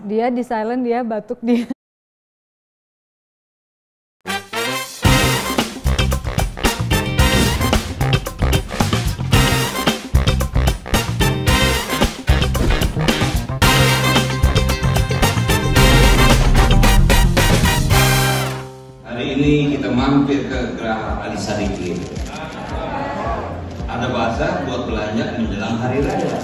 Dia di silent, dia batuk dia. Hari ini kita mampir ke Geraha Ali Sadikin. Ada bazar buat belanja menjelang hari raya.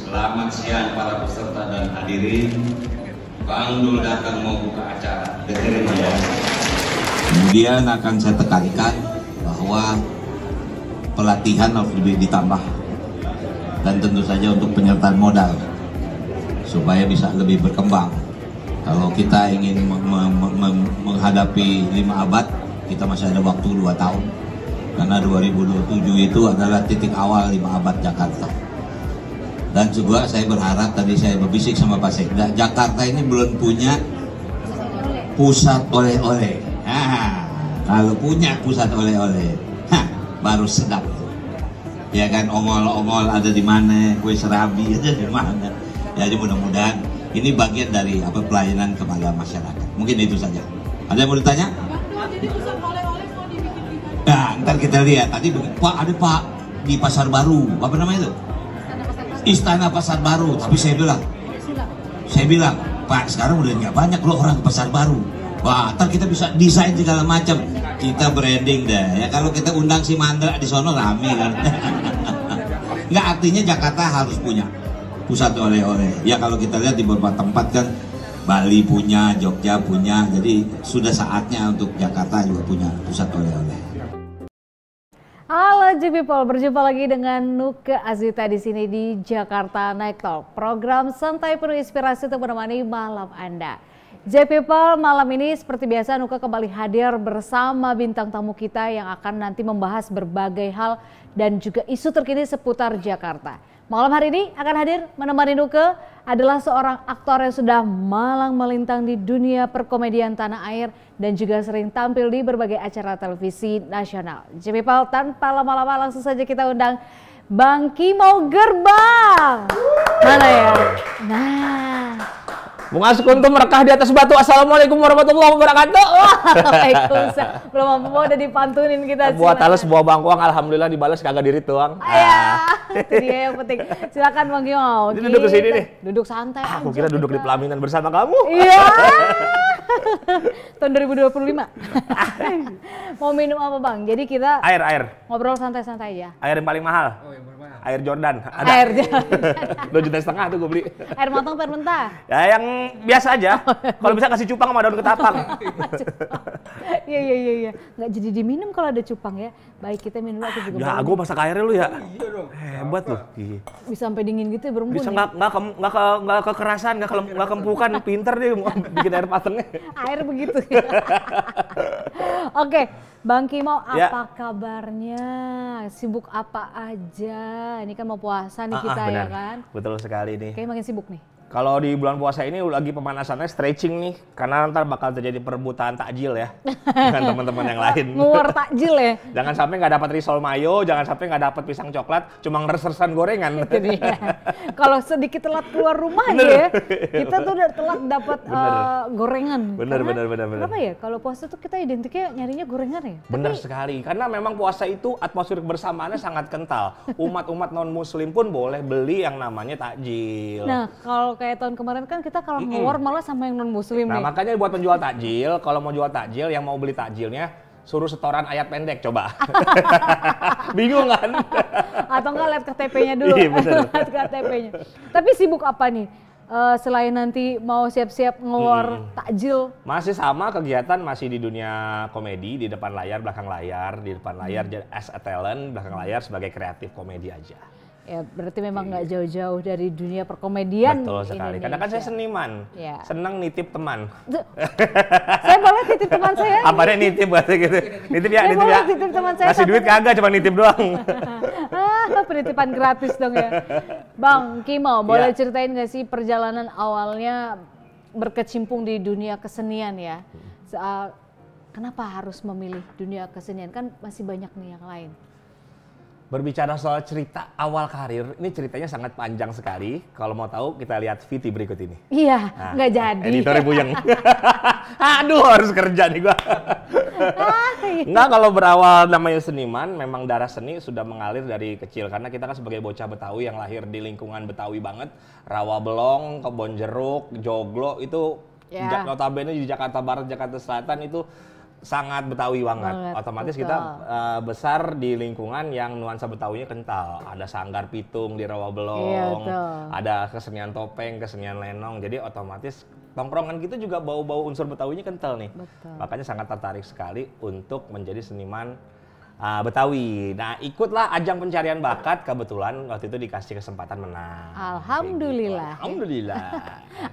Selamat siang para peserta dan hadirin. Bang Dul datang mau buka acara. Dengerin ya. Kemudian akan saya tekankan bahwa pelatihan harus lebih ditambah dan tentu saja untuk penyertaan modal supaya bisa lebih berkembang. Kalau kita ingin menghadapi 5 abad, kita masih ada waktu 2 tahun. Karena 2027 itu adalah titik awal 5 abad Jakarta. Dan juga saya berharap, tadi saya berbisik sama Pak Sekda, Jakarta ini belum punya pusat oleh-oleh. Kalau punya pusat oleh-oleh, baru sedap. Ya kan, ongol-ongol ada di mana, kue serabi ada di mana. Jadi mudah-mudahan ini bagian dari pelayanan kepada masyarakat. Mungkin itu saja. Ada yang mau ditanya? Jadi pusat oleh-oleh mau dibikin di mana? Nah, ntar kita lihat. Tadi Pak ada Pak di Pasar Baru. Apa namanya itu? Istana Pasar Baru. Tapi saya bilang, Pak sekarang udah nggak banyak loh orang ke Pasar Baru. Wah, ntar kita bisa desain segala macam. Kita branding deh. Ya kalau kita undang si Mandra di sono rame kan. Nggak, artinya Jakarta harus punya pusat oleh-oleh. Ya kalau kita lihat di beberapa tempat kan Bali punya, Jogja punya. Jadi sudah saatnya untuk Jakarta juga punya pusat oleh-oleh. Halo G People, berjumpa lagi dengan Nuke Azita di sini di Jakarta Night Talk. Program santai penuh inspirasi untuk menemani malam Anda. J People, malam ini seperti biasa Nuke kembali hadir bersama bintang tamu kita yang akan nanti membahas berbagai hal dan juga isu terkini seputar Jakarta. Malam hari ini akan hadir menemani Nuke adalah seorang aktor yang sudah malang melintang di dunia perkomedian tanah air dan juga sering tampil di berbagai acara televisi nasional. J People, tanpa lama-lama langsung saja kita undang Bang Kimo Gerbang. Mana ya? Nah. Bung Askuntum merekah di atas batu. Assalamualaikum warahmatullahi wabarakatuh. Waalaikumsalam. Belum apa-apa udah dipantunin kita. Buat halus buah bangkuang, alhamdulillah dibalas kagak diri tuang. Itu dia yang penting. Silakan Bang Kimo. Ini duduk di sini nih. Duduk santai aja. Aku kira duduk di pelaminan bersama kamu. Iya. Tahun 2025. Mau minum apa Bang? Jadi kita Air. ngobrol santai-santai aja. Air yang paling mahal. Oh, yang paling mahal. Air Jordan. Ada. Air Jordan. 2,5 juta tuh gue beli. Air matang air mentah. Ya yang biasa aja. Kalau bisa kasih cupang sama daun ketapang. Iya. Nggak jadi diminum kalau ada cupang ya. Baik, kita minum aku juga. Ya, gue masak airnya lu ya. Iya dong. Hebat loh. Bisa sampai dingin gitu ya berembun. Bisa nggak kekerasan, nggak kempukan. Pinter deh bikin air patengnya. Air begitu. Oke, Bang Kimo, apa kabarnya? Sibuk apa aja? Ini kan mau puasa nih kita ya kan? Betul sekali nih. Kayaknya makin sibuk nih. Kalau di bulan puasa ini lagi pemanasannya stretching nih, karena ntar bakal terjadi perebutan takjil ya dengan teman-teman yang lain. Nguar takjil ya? Jangan sampai nggak dapat risol mayo, jangan sampai nggak dapat pisang coklat, cuma ngeres-resan gorengan. Kalau sedikit telat keluar rumah aja ya, kita tuh udah telat dapat gorengan. Bener. Kenapa ya? Kalau puasa tuh kita identiknya nyarinya gorengan ya? Bener sekali, karena memang puasa itu atmosfer bersamaannya sangat kental. Umat-umat non-muslim pun boleh beli yang namanya takjil. Nah, kalau kayak tahun kemarin kan kita kalau ngeluar malah sama yang non muslim nah, nih. Makanya buat penjual takjil, kalau mau jual takjil yang mau beli takjilnya suruh setoran ayat pendek coba. Bingung kan? Atau enggak lihat KTP-nya dulu. Iya, bener. Lihat KTP-nya. Tapi sibuk apa nih? Selain nanti mau siap-siap ngeluar takjil. Masih sama kegiatan, masih di dunia komedi, di depan layar, belakang layar, di depan layar as a talent, belakang layar sebagai kreatif komedi aja. Ya berarti memang nggak jauh-jauh dari dunia perkomedian. Betul sekali. Karena kan saya seniman, senang nitip teman. Saya boleh titip teman saya? Apanya nitip bahasa gitu? Nitip ya. Titip teman saya. Kasih duit kagak, cuma nitip doang. Penitipan gratis dong ya. Bang Kimo, boleh ceritain nggak sih perjalanan awalnya berkecimpung di dunia kesenian ya? Kenapa harus memilih dunia kesenian? Kan masih banyak nih yang lain. Berbicara soal cerita awal karir, ini ceritanya sangat panjang sekali. Kalau mau tahu, kita lihat VT berikut ini. Iya, Nah, nggak jadi. Editornya Buyeng. Aduh, harus kerja nih gua. Enggak, kalau berawal namanya seniman, memang darah seni sudah mengalir dari kecil. Karena kita kan sebagai bocah Betawi yang lahir di lingkungan Betawi banget. Rawabelong, Kebonjeruk, Joglo, itu notabene di Jakarta Barat, Jakarta Selatan itu sangat Betawi banget. Otomatis betul. kita besar di lingkungan yang nuansa Betawinya kental. Ada Sanggar Pitung di Rawabelong, ada kesenian topeng, kesenian lenong. Jadi otomatis tongkrongan kita juga bau-bau unsur Betawinya kental nih. Betul. Makanya sangat tertarik sekali untuk menjadi seniman Betawi. Nah, ikutlah ajang pencarian bakat, kebetulan waktu itu dikasih kesempatan menang. Alhamdulillah. Gitu. Alhamdulillah.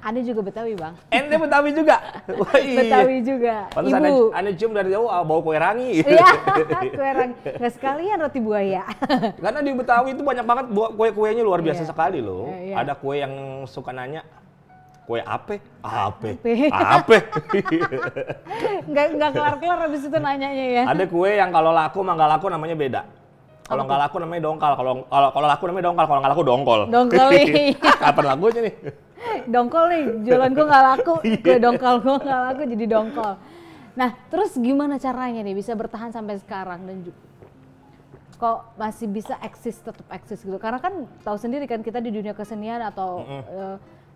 Anda juga Betawi, Bang. Ente Betawi juga. Betawi juga. Pantes Ibu. Anda cium dari jauh bau kue rangi. Iya, kue rangi. Nggak sekalian roti buaya. Karena di Betawi itu banyak banget kue-kuenya luar biasa sekali loh. Iya. Ada kue yang suka nanya, kue ape? Ape? Ape. Ape? Nggak kelar-kelar habis itu nanyanya ya. Ada kue yang kalau laku sama nggak laku namanya beda. Kalau nggak laku namanya dongkal, kalau laku namanya dongkal, kalau nggak laku dongkol. Dongkol, iya. Kapan lakunya nih? Dongkol nih, jualan gue nggak laku, gue dongkol gue nggak laku jadi dongkol. Nah, terus gimana caranya nih bisa bertahan sampai sekarang dan kok masih bisa tetap eksis gitu? Karena kan tahu sendiri kan kita di dunia kesenian atau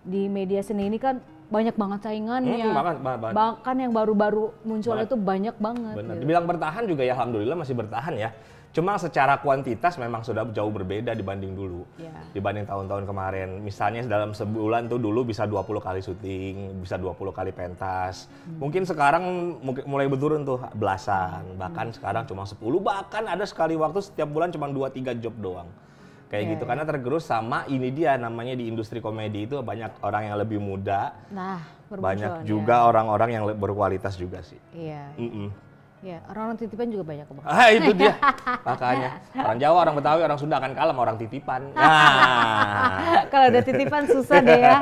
di media seni ini kan banyak banget saingannya. Banget. Bahkan yang baru-baru muncul itu banyak banget. Benar. Gitu. Dibilang bertahan juga ya alhamdulillah masih bertahan ya. Cuma secara kuantitas memang sudah jauh berbeda dibanding dulu. Dibanding tahun-tahun kemarin. Misalnya dalam sebulan tuh dulu bisa 20 kali syuting, bisa 20 kali pentas. Mungkin sekarang mulai berturun tuh belasan. Bahkan sekarang cuma 10. Bahkan ada sekali waktu setiap bulan cuma 2-3 job doang. Kayak gitu, karena tergerus sama ini dia namanya di industri komedi itu banyak orang yang lebih muda. Nah, banyak juga orang-orang yang berkualitas juga sih. Iya. Ya, orang-orang titipan juga banyak kok. Itu dia. Makanya orang Jawa, orang Betawi, orang Sunda akan kalah sama orang titipan. Nah. Kalau ada titipan susah deh ya.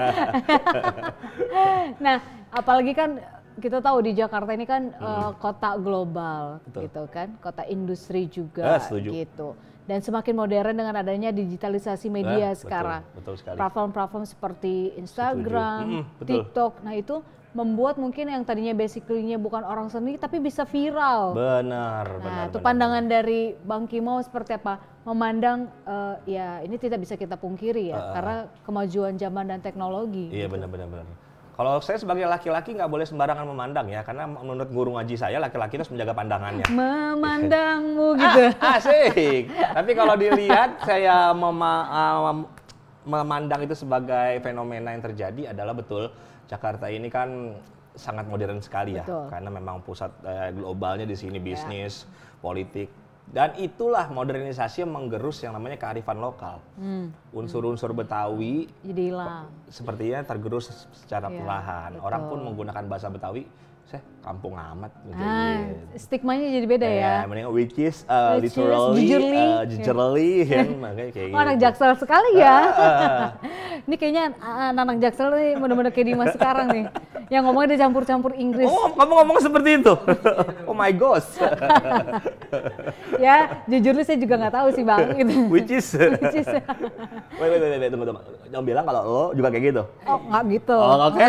Nah, apalagi kan kita tahu di Jakarta ini kan kota global. Betul. Gitu kan, kota industri juga gitu. Dan semakin modern dengan adanya digitalisasi media sekarang. Betul sekali. Platform-platform seperti Instagram, TikTok. Nah, itu membuat mungkin yang tadinya basically-nya bukan orang seni tapi bisa viral. Benar. Itu pandangan dari Bang Kimo seperti apa? Memandang ya ini tidak bisa kita pungkiri ya karena kemajuan zaman dan teknologi. Iya, gitu. benar. Kalau saya sebagai laki-laki nggak boleh sembarangan memandang ya, karena menurut guru ngaji saya laki-laki harus menjaga pandangannya. Memandangmu gitu. Asik. Tapi kalau dilihat saya memandang itu sebagai fenomena yang terjadi adalah betul. Jakarta ini kan sangat modern sekali ya, karena memang pusat globalnya di sini bisnis, politik, dan itulah modernisasi yang menggerus yang namanya kearifan lokal. Unsur-unsur Betawi jadi hilang. Sepertinya tergerus secara perlahan. Orang pun menggunakan bahasa Betawi, kampung amat. Stigmanya jadi beda ya. Mending which is literally, jujurly, makanya kayak gitu. Anak Jaksel sekali ya. Ini kayaknya anak Jaksel nih bener-bener kayak Dimas sekarang nih. Yang ngomongnya udah campur-campur Inggris. Oh, kamu ngomong seperti itu? Oh my gosh. Ya, jujur saya juga nggak tahu sih Bang. Gitu. Which is. Wait, tunggu. Jangan bilang kalau lo juga kayak gitu. Oh, nggak gitu. Oh, oke.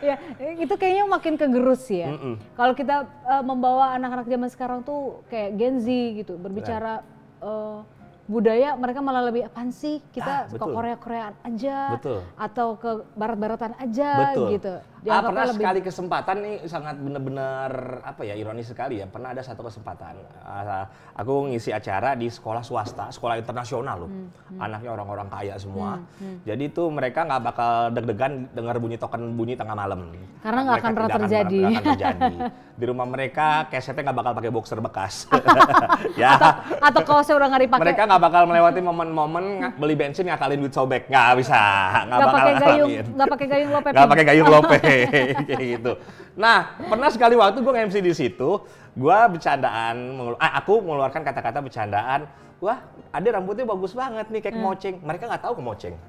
Ya, itu kayaknya makin kegerus ya. Kalau kita membawa anak-anak zaman sekarang tuh kayak Gen Z gitu, berbicara budaya, mereka malah lebih apaan sih? Kita ke Korea-Koreaan aja, atau ke Barat-Baratan aja gitu. Pernah sekali kesempatan nih sangat benar-benar ironis sekali ya. Pernah ada satu kesempatan aku ngisi acara di sekolah swasta, sekolah internasional loh. Anaknya orang-orang kaya semua. Jadi tuh mereka nggak bakal deg-degan dengar bunyi token bunyi tengah malam. Karena nggak akan pernah terjadi. Di rumah mereka kesetnya nggak bakal pakai boxer bekas. Atau kaosnya udah nggak dipakai. Mereka nggak bakal melewati momen-momen beli bensin ngakalin duit sobek. Nggak bisa. Nggak pakai gayung lope. Nggak pakai gayung lope. Kayak gitu. Nah, pernah sekali waktu gue nge-MC di situ, gue aku mengeluarkan kata-kata bercandaan, wah, Ade rambutnya bagus banget nih kayak kemoceng. Mereka nggak tahu kemoceng.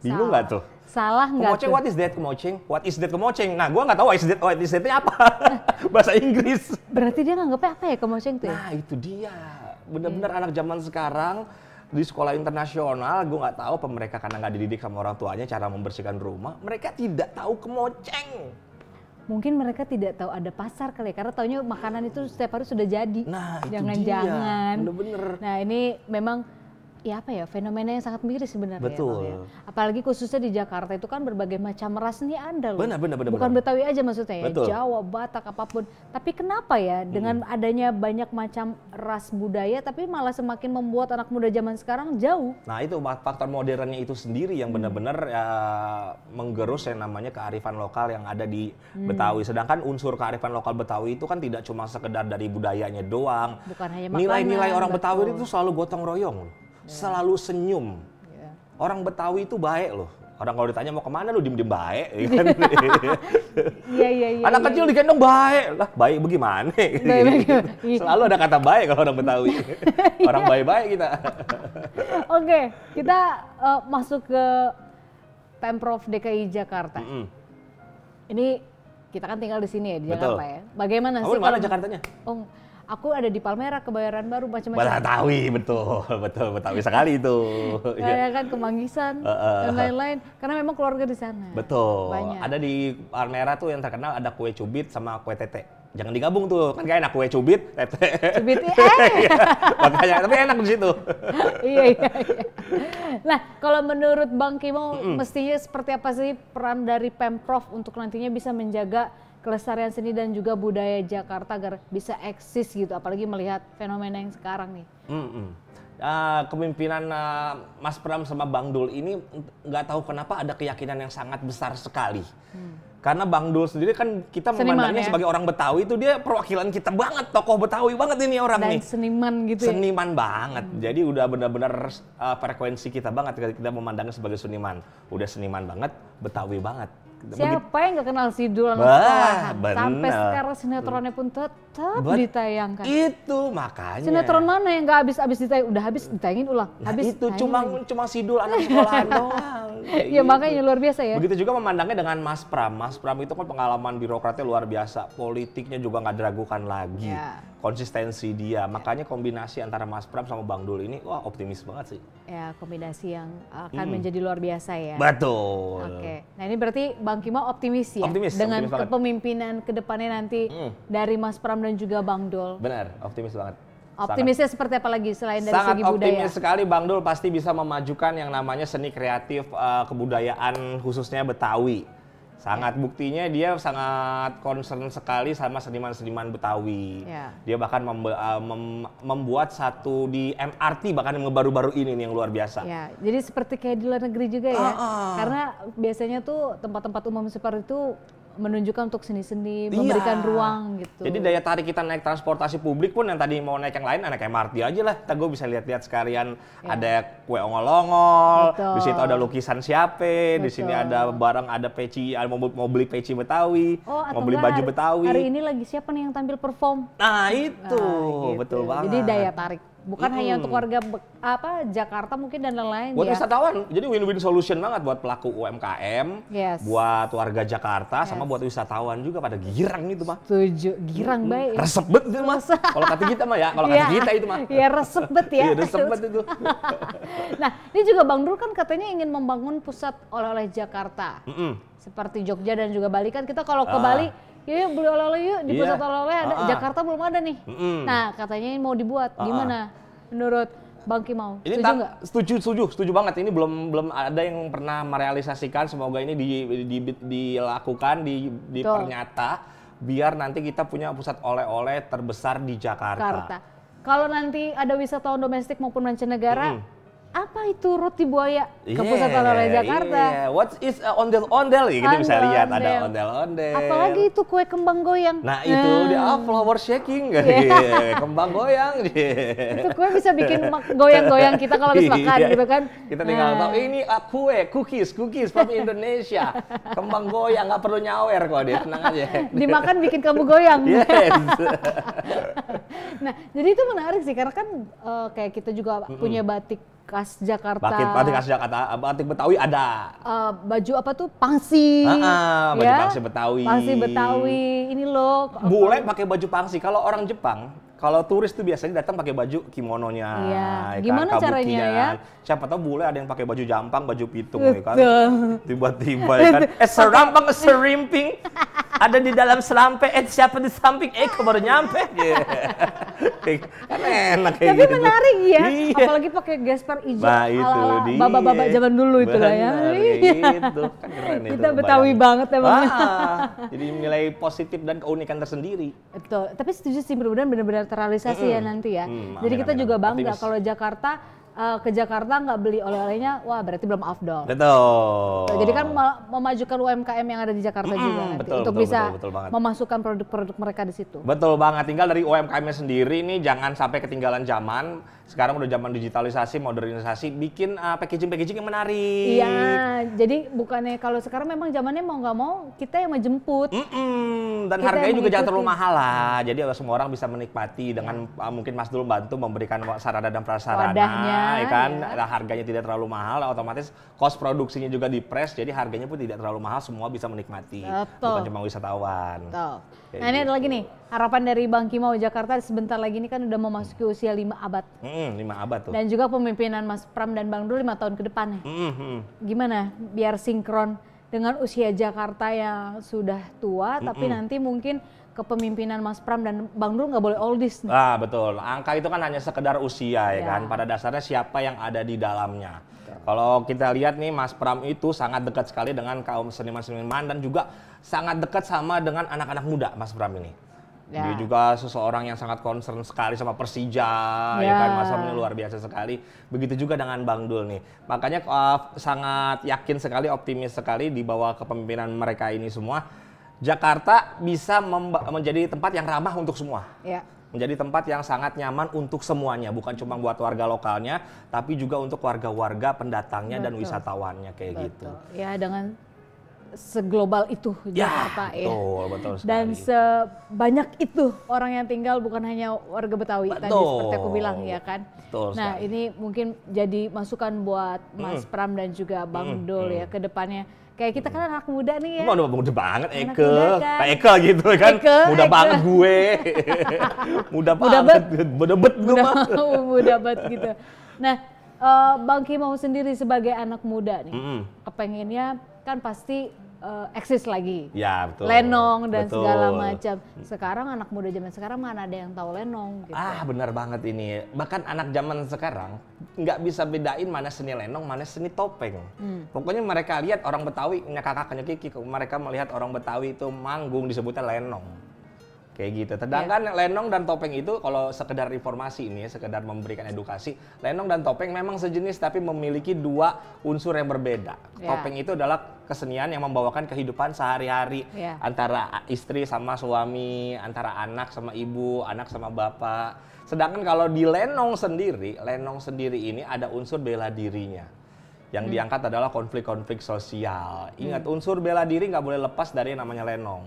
Bingung nggak tuh? Salah nggak tuh? What is that kemoceng? What is that kemoceng? Nah, gue nggak tahu what is that-nya apa. Bahasa Inggris. Berarti dia nganggapnya apa ya kemoceng tuh ya? Nah, itu dia. Bener-bener anak zaman sekarang di sekolah internasional, gue nggak tahu apa mereka karena nggak dididik sama orang tuanya cara membersihkan rumah, mereka tidak tahu kemoceng. Mungkin mereka tidak tahu ada pasar kali ya, karena taunya makanan itu setiap hari sudah jadi. Nah, itu Jangan-jangan. dia. Bener-bener. Nah, ini memang ya apa ya, fenomena yang sangat miris sebenarnya. Betul. Ya, apalagi khususnya di Jakarta itu kan berbagai macam ras nih ada loh. Benar. Bukan Betawi aja maksudnya ya, Betul. Jawa, Batak, apapun. Tapi kenapa ya dengan adanya banyak macam ras budaya tapi malah semakin membuat anak muda zaman sekarang jauh. Nah itu faktor modernnya itu sendiri yang benar-benar menggerus yang namanya kearifan lokal yang ada di Betawi. Sedangkan unsur kearifan lokal Betawi itu kan tidak cuma sekedar dari budayanya doang. Bukan hanya makanan. Nilai-nilai orang betul. Betawi itu selalu gotong royong, selalu senyum. Orang Betawi itu baik loh. Orang kalau ditanya mau kemana lu diem-diem baik. Ya kan? Iya. Anak kecil digendong baik. Lah baik bagaimana? Selalu ada kata baik kalau orang Betawi. Orang baik-baik kita. Oke, kita masuk ke Pemprov DKI Jakarta. Ini kita kan tinggal di sini ya, di Jakarta ya. Bagaimana Kamu sih? di mana Jakartanya? Oh, aku ada di Palmerah, Kebayoran Baru, macam-macam. Betawi, betul Betawi sekali itu. Ya kan, Kemanggisan dan lain-lain. Karena memang keluarga di sana. Betul. Banyak. Ada di Palmerah tuh yang terkenal ada kue cubit sama kue tete. Jangan digabung tuh, kan gak enak kue cubit, tete. Cubit, Makanya, tapi enak di situ. Iya. Nah, kalau menurut Bang Kimo, mestinya seperti apa sih peran dari Pemprov untuk nantinya bisa menjaga kelestarian seni dan juga budaya Jakarta agar bisa eksis gitu, apalagi melihat fenomena yang sekarang nih. Kepemimpinan Mas Pram sama Bang Dul ini nggak tahu kenapa ada keyakinan yang sangat besar sekali. Karena Bang Dul sendiri kan kita memandangnya sebagai orang Betawi itu dia perwakilan kita banget, tokoh Betawi banget ini orang dan nih. Seniman gitu ya? Seniman banget, jadi udah benar-benar frekuensi kita banget ketika kita memandangnya sebagai seniman. Udah seniman banget, Betawi banget. Siapa yang gak kenal Sidul anak sekolahan? Sampai bener. sekarang sinetronnya pun tetap ditayangkan. Itu makanya. Sinetron mana yang gak habis ditayang? Udah habis ditayangin ulang. Nah Habis itu tayang cuma Sidul anak sekolahan doang. Ya makanya luar biasa ya. Begitu juga memandangnya dengan Mas Pram. Mas Pram itu kan pengalaman birokratnya luar biasa. Politiknya juga nggak diragukan lagi. Ya. Konsistensi dia. Makanya kombinasi antara Mas Pram sama Bang Dul ini wah optimis banget sih. Ya kombinasi yang akan menjadi luar biasa ya. Betul. Oke. Nah ini berarti Bang Kimo optimis ya? Optimis dengan banget. kepemimpinan kedepannya nanti dari Mas Pram dan juga Bang Dul. Benar, optimis banget. Optimisnya seperti apa lagi selain dari Sangat segi budaya? optimis sekali Bang Dul pasti bisa memajukan yang namanya seni kreatif kebudayaan khususnya Betawi. Sangat buktinya dia sangat concern sekali sama seniman-seniman Betawi. Ya. Dia bahkan membuat satu di MRT bahkan yang baru-baru ini nih yang luar biasa. Ya, jadi seperti kayak di luar negeri juga ya. Karena biasanya tuh tempat-tempat umum seperti itu menunjukkan untuk seni-seni, memberikan ruang gitu. Jadi daya tarik kita naik transportasi publik pun yang tadi mau naik yang lain, naik MRT aja lah. Gue bisa lihat-lihat sekalian ada kue ongol-ongol, di situ ada lukisan siapa, di sini ada barang, ada peci, mau beli peci Betawi, mau beli baju Betawi. Hari ini lagi siapa nih yang tampil perform? Nah itu, betul banget. Jadi daya tarik. Bukan hanya untuk warga Jakarta mungkin dan lain-lain buat ya. wisatawan, jadi win-win solution banget buat pelaku UMKM, buat warga Jakarta, sama buat wisatawan juga pada girang itu mah. Setuju, girang baik. Resep bet itu mas, kalau kata kita mah ya, kalau kata kita itu mah. Iya resep bet ya. Iya resep bet itu. Nah ini juga Bang Dul kan katanya ingin membangun pusat oleh-oleh Jakarta. Seperti Jogja dan juga Bali kan kita kalau ke Bali, yuk beli oleh-oleh yuk di pusat oleh-oleh ada. Jakarta belum ada nih. Nah katanya ini mau dibuat, gimana menurut Bang Kimau? Ini setuju nggak? Setuju banget. Ini belum ada yang pernah merealisasikan. Semoga ini dilakukan, dipernyata, biar nanti kita punya pusat oleh-oleh terbesar di Jakarta. Kalau nanti ada wisatawan domestik maupun mancanegara, apa itu roti buaya ke pusat oleh-oleh Jakarta? What is ondel-ondel? Kita bisa lihat ada ondel-ondel. Apalagi itu kue kembang goyang. Nah itu dia flower shaking, kembang goyang. Itu kue bisa bikin goyang-goyang kita kalau habis makan gitu kan. Kita tinggal tahu ini kue, cookies from Indonesia. Kembang goyang nggak perlu nyawer kok dia, tenang aja. Dimakan bikin kamu goyang. Yes. Nah jadi itu menarik sih karena kan kayak kita juga punya batik khas Jakarta. Batik khas Jakarta, batik Betawi ada. Baju apa tuh? Pangsi. Baju pangsi Betawi. Pangsi Betawi. Ini loh. Bule pakai baju pangsi. Kalau orang Jepang, Kalau turis tuh biasanya datang pakai baju kimononya, Iya. ya Gimana kan, caranya kabukinya. ya? Siapa tahu bule ada yang pakai baju jampang, baju pitung, ya kan. Betul. Tiba-tiba ya kan, serampang, serimping, ada di dalam selampe, siapa di samping, baru nyampe. Kan enak kayak Tapi gitu. menarik ya, Iya. apalagi pakai gesper hijau Nah, itu ala-ala dia. bapak-bapak zaman dulu itu lah ya. Benar, kayak Iya. gitu. Kan keren itu, Kita Betawi bayangin. banget emang. Jadi nilai positif dan keunikan tersendiri. Betul, tapi setuju sih mudah-mudahan benar-benar terrealisasi ya nanti ya. Jadi amin, kita amin, juga amin. bangga Optimis. kalau Jakarta ke Jakarta nggak beli oleh-olehnya, wah berarti belum afdol. Betul. Jadi kan memajukan UMKM yang ada di Jakarta juga nanti betul, untuk betul, bisa betul banget. memasukkan produk-produk mereka di situ. Betul banget, tinggal dari UMKM-nya sendiri nih jangan sampai ketinggalan zaman. Sekarang udah zaman digitalisasi, modernisasi, bikin packaging-packaging yang menarik. Iya, jadi bukannya kalau sekarang memang zamannya mau nggak mau kita yang menjemput. Dan Kita harganya yang juga jangan terlalu mengikuti. mahal lah. Jadi semua orang bisa menikmati dengan mungkin Mas Dul bantu memberikan sarana dan prasarana, Wadahnya, ya kan. ya. Harganya tidak terlalu mahal, otomatis cost produksinya juga di-press, jadi harganya pun tidak terlalu mahal, semua bisa menikmati. Betul. Bukan cuma wisatawan. Betul. Kayak Nah ini ada gitu. lagi nih, harapan dari Bang Kimau Jakarta sebentar lagi ini kan udah memasuki usia 5 abad. 5 abad tuh. Dan juga pemimpinan Mas Pram dan Bang Dul 5 tahun ke depan nih. Gimana biar sinkron dengan usia Jakarta yang sudah tua, tapi nanti mungkin kepemimpinan Mas Pram dan Bang Dul nggak boleh oldies nih. Betul. Angka itu kan hanya sekedar usia ya kan. Pada dasarnya siapa yang ada di dalamnya. Kalau kita lihat nih Mas Pram itu sangat dekat sekali dengan kaum seniman-seniman dan juga sangat dekat sama dengan anak-anak muda Mas Pram ini. Ya. Dia juga seseorang yang sangat concern sekali sama Persija, ya kan, Mas Pram ini luar biasa sekali. Begitu juga dengan Bang Dul nih. Makanya sangat yakin sekali, optimis sekali di bawah kepemimpinan mereka ini semua. Jakarta bisa menjadi tempat yang ramah untuk semua. Ya. Menjadi tempat yang sangat nyaman untuk semuanya, bukan cuma buat warga lokalnya, tapi juga untuk warga-warga pendatangnya dan wisatawannya kayak gitu. Ya dengan seglobal itu Jakarta ya. Betul Dan sekali. sebanyak itu orang yang tinggal bukan hanya warga Betawi tadi seperti aku bilang ya kan. Betul Nah sekali. ini mungkin jadi masukan buat Mas Pram dan juga Bang Dul ya ke depannya. Kayak kita kan anak muda nih ya. Udah muda banget, Anak Eke. muda kan. Kayak Eke gitu kan. Muda Eke. banget gue. Muda banget. Muda bet gue mah. Muda banget gitu. Nah Bang Kimau sendiri sebagai anak muda nih, kepengennya kan pasti eksis lagi. Ya betul. Lenong dan Betul. segala macam. Sekarang anak muda zaman sekarang mana ada yang tahu lenong gitu. Benar banget ini. Bahkan anak zaman sekarang nggak bisa bedain mana seni lenong, mana seni topeng. Pokoknya mereka lihat orang Betawi, punya kakak, punya kiki, mereka melihat orang Betawi itu manggung disebutnya lenong. Kayak gitu. Sedangkan lenong dan topeng itu kalau sekedar informasi ini ya, sekedar memberikan edukasi, lenong dan topeng memang sejenis tapi memiliki dua unsur yang berbeda. Topeng itu adalah kesenian yang membawakan kehidupan sehari-hari antara istri sama suami, antara anak sama ibu, anak sama bapak. Sedangkan kalau di lenong sendiri ini ada unsur bela dirinya. Yang diangkat adalah konflik-konflik sosial. Ingat, unsur bela diri nggak boleh lepas dari yang namanya lenong.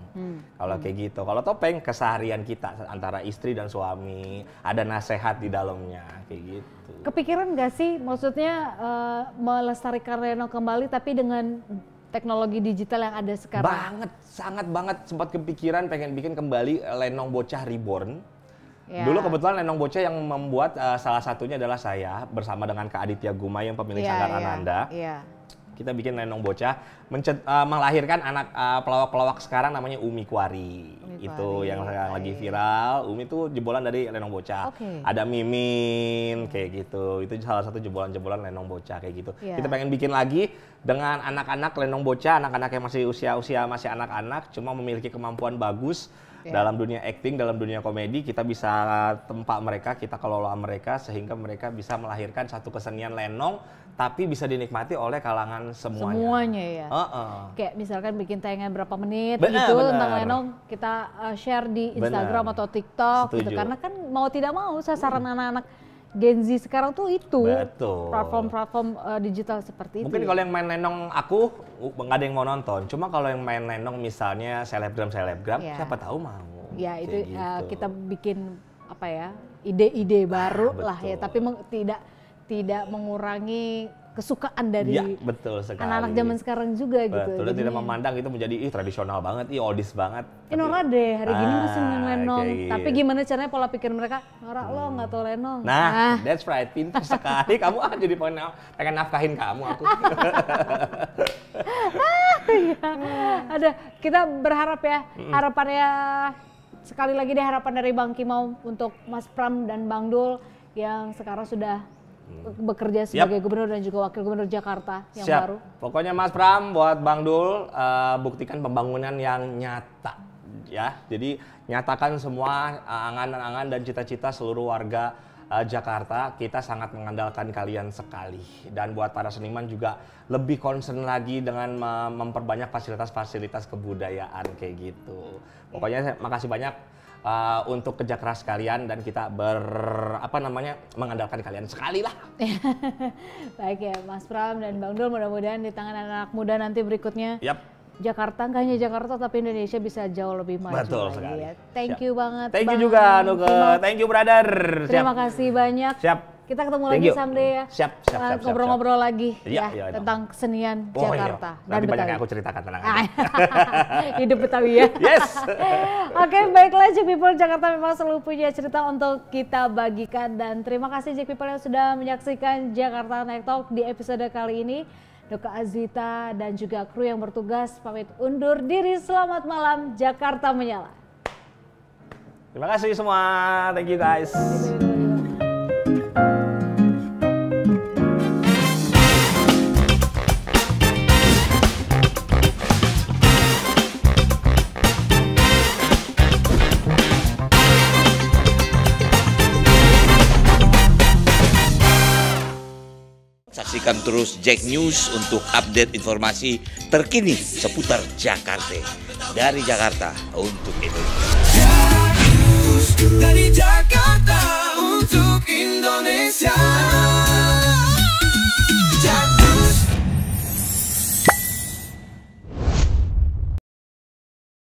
Kalau kayak gitu. Kalau topeng, keseharian kita antara istri dan suami. Ada nasihat di dalamnya, kayak gitu. Kepikiran nggak sih, maksudnya melestarikan lenong kembali tapi dengan teknologi digital yang ada sekarang? Banget, sangat banget. Sempat kepikiran pengen bikin kembali Lenong Bocah Reborn. Dulu kebetulan Lenong Bocah yang membuat salah satunya adalah saya bersama dengan Kak Aditya Gumai yang pemilik Sanggar Ananda. Kita bikin Lenong Bocah melahirkan anak pelawak-pelawak sekarang namanya Umi Kwari. Itu yang lagi viral. Umi itu jebolan dari Lenong Bocah. Ada Mimin kayak gitu. Itu salah satu jebolan-jebolan Lenong Bocah kayak gitu. Kita pengen bikin lagi dengan anak-anak Lenong Bocah, anak-anak yang masih usia masih anak-anak, cuma memiliki kemampuan bagus. Dalam dunia acting, dalam dunia komedi, kita bisa tempat mereka, kita kelola mereka sehingga mereka bisa melahirkan satu kesenian lenong tapi bisa dinikmati oleh kalangan semuanya. Semuanya ya. Kayak misalkan bikin tayangan berapa menit gitu tentang lenong, kita share di Instagram atau TikTok gitu. Karena kan mau tidak mau sasaran anak-anak Gen Z sekarang tuh itu. Platform-platform digital seperti itu. Mungkin kalau yang main lenong aku nggak ada yang mau nonton. Cuma kalau yang main lenong misalnya selebgram, siapa tahu mau. Ya itu gitu. kita bikin apa ya, ide-ide baru lah ya. Tapi tidak mengurangi kesukaan dari betul sekali. anak-anak zaman sekarang juga gitu. Betul, dan tidak memandang itu menjadi tradisional banget, oldies banget. Norak deh, hari gini masih lenong. Gitu. Tapi gimana caranya pola pikir mereka? Norak lo nggak tahu lenong. Nah, that's right, pintar sekali. Kamu jadi pengen nafkahin kamu aku. Ada, kita berharap ya, harapannya sekali lagi deh harapan dari Bang Kimau untuk Mas Pram dan Bang Dul yang sekarang sudah bekerja sebagai gubernur dan juga wakil gubernur Jakarta yang baru. Pokoknya Mas Pram buat Bang Dul buktikan pembangunan yang nyata ya. Jadi nyatakan semua angan-angan dan cita-cita seluruh warga Jakarta. Kita sangat mengandalkan kalian sekali. Dan buat para seniman juga lebih concern lagi dengan memperbanyak fasilitas-fasilitas kebudayaan kayak gitu. Pokoknya makasih banyak untuk kerja keras kalian dan kita mengandalkan kalian sekali lah. Baik ya Mas Pram dan Bang Dul, mudah-mudahan di tangan anak muda nanti berikutnya Jakarta, nggak hanya Jakarta tapi Indonesia bisa jauh lebih maju. Betul lagi sekali. Ya. Thank you banget. Thank you juga Nuke. Thank you brother. Terima kasih banyak. Siap. Kita ketemu lagi someday ya. Siap. Ngobrol-ngobrol lagi ya tentang kesenian Jakarta dan Nanti Betawi. banyak yang aku ceritakan tenang aja. Hidup Betawi ya. Yes. Oke, baiklah Jack People, Jakarta memang selalu punya cerita untuk kita bagikan dan terima kasih Jack People yang sudah menyaksikan Jakarta Night Talk di episode kali ini. Nuke Azwita dan juga kru yang bertugas pamit undur diri. Selamat malam, Jakarta menyala. Terima kasih semua. Thank you guys. Saksikan terus Jack News untuk update informasi terkini seputar Jakarta. Dari Jakarta untuk Indonesia. Jack News dari Jakarta untuk Indonesia.